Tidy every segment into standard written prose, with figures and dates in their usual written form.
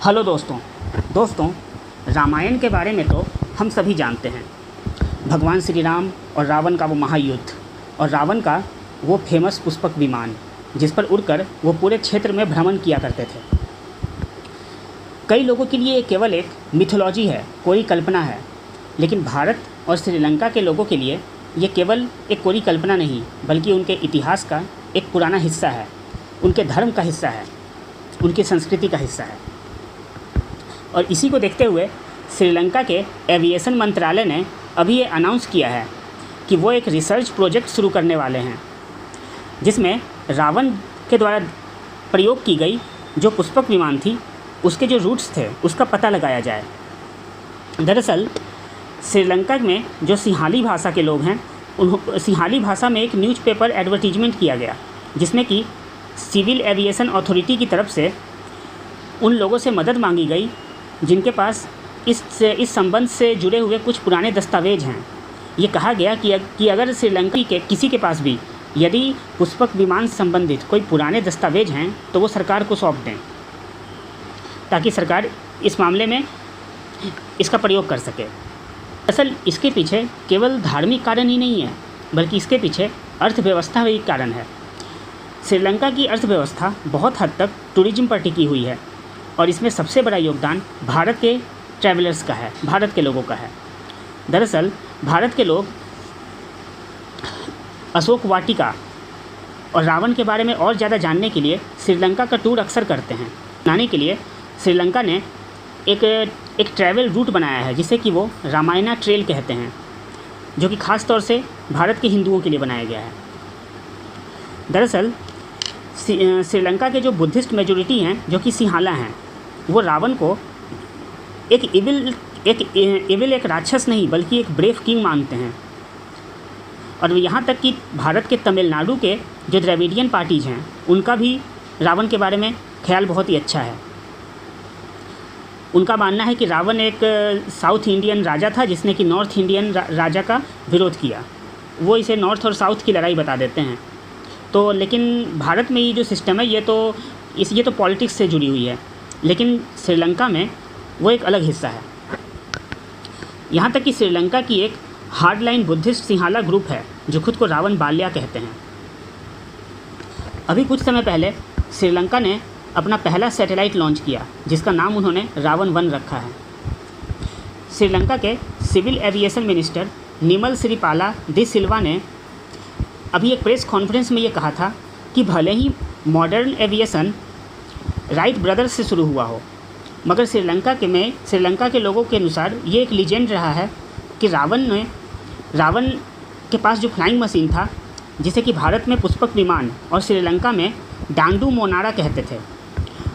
Hello दोस्तों रामायण के बारे में तो हम सभी जानते हैं। भगवान श्री राम और रावण का वो महायुद्ध और रावण का वो फेमस पुष्पक विमान जिस पर उड़कर वो पूरे क्षेत्र में भ्रमण किया करते थे। कई लोगों के लिए ये केवल एक मिथोलॉजी है, कोई कल्पना है, लेकिन भारत और श्रीलंका के लोगों के लिए ये केवल एक कोई कल्पना नहीं बल्कि उनके इतिहास का एक पुराना हिस्सा है, उनके धर्म का हिस्सा है, उनकी संस्कृति का हिस्सा है। और इसी को देखते हुए श्रीलंका के एविएशन मंत्रालय ने अभी ये अनाउंस किया है कि वो एक रिसर्च प्रोजेक्ट शुरू करने वाले हैं जिसमें रावण के द्वारा प्रयोग की गई जो पुष्पक विमान थी उसके जो रूट्स थे उसका पता लगाया जाए। दरअसल श्रीलंका में जो सिंहाली भाषा के लोग हैं सिंहाली भाषा में एक न्यूज़पेपर एडवर्टीजमेंट किया गया जिसमें कि सिविल एविएशन अथॉरिटी की तरफ से उन लोगों से मदद मांगी गई जिनके पास इस संबंध से जुड़े हुए कुछ पुराने दस्तावेज हैं। ये कहा गया कि अगर श्रीलंका के किसी के पास भी यदि पुष्पक विमान संबंधित कोई पुराने दस्तावेज हैं तो वो सरकार को सौंप दें ताकि सरकार इस मामले में इसका प्रयोग कर सके। असल इसके पीछे केवल धार्मिक कारण ही नहीं है बल्कि इसके पीछे अर्थव्यवस्था भी कारण है। श्रीलंका की अर्थव्यवस्था बहुत हद तक टूरिज्म पर टिकी हुई है और इसमें सबसे बड़ा योगदान भारत के ट्रैवलर्स का है, भारत के लोगों का है। दरअसल भारत के लोग अशोक वाटिका और रावण के बारे में और ज़्यादा जानने के लिए श्रीलंका का टूर अक्सर करते हैं। जाने के लिए श्रीलंका ने एक ट्रैवल रूट बनाया है जिसे कि वो रामायणा ट्रेल कहते हैं, जो कि ख़ास तौर से भारत के हिंदुओं के लिए बनाया गया है। दरअसल श्रीलंका के जो बुद्धिस्ट मेजोरिटी हैं जो कि सिंहाला हैं वो रावण को एक इविल एक राक्षस नहीं बल्कि एक ब्रेव किंग मानते हैं। और यहाँ तक कि भारत के तमिलनाडु के जो द्रविडियन पार्टीज़ हैं उनका भी रावण के बारे में ख्याल बहुत ही अच्छा है। उनका मानना है कि रावण एक साउथ इंडियन राजा था जिसने कि नॉर्थ इंडियन राजा का विरोध किया। वो इसे नॉर्थ और साउथ की लड़ाई बता देते हैं। तो लेकिन भारत में ये जो सिस्टम है ये तो पॉलिटिक्स से जुड़ी हुई है, लेकिन श्रीलंका में वो एक अलग हिस्सा है। यहाँ तक कि श्रीलंका की एक हार्डलाइन बुद्धिस्ट सिंहाला ग्रुप है जो खुद को रावण बाल्या कहते हैं। अभी कुछ समय पहले श्रीलंका ने अपना पहला सैटेलाइट लॉन्च किया जिसका नाम उन्होंने रावण 1 रखा है। श्रीलंका के civil aviation minister Nimal Siripala de Silva ने अभी एक प्रेस कॉन्फ्रेंस में ये कहा था कि भले ही मॉडर्न एविएशन राइट ब्रदर्स से शुरू हुआ हो मगर श्रीलंका के लोगों के अनुसार ये एक लीजेंड रहा है कि रावण के पास जो फ्लाइंग मशीन था जिसे कि भारत में पुष्पक विमान और श्रीलंका में डांडू मोनारा कहते थे,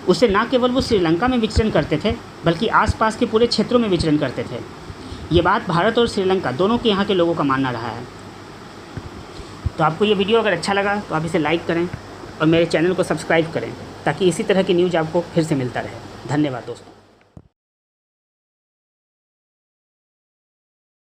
उससे न केवल वो श्रीलंका में विचरण करते थे बल्कि आसपास के पूरे क्षेत्रों में विचरण करते थे। ये बात भारत और श्रीलंका दोनों के यहाँ के लोगों का मानना रहा है। तो आपको ये वीडियो अगर अच्छा लगा तो आप इसे लाइक करें और मेरे चैनल को सब्सक्राइब करें ताकि इसी तरह की न्यूज़ आपको फिर से मिलता रहे। धन्यवाद दोस्तों।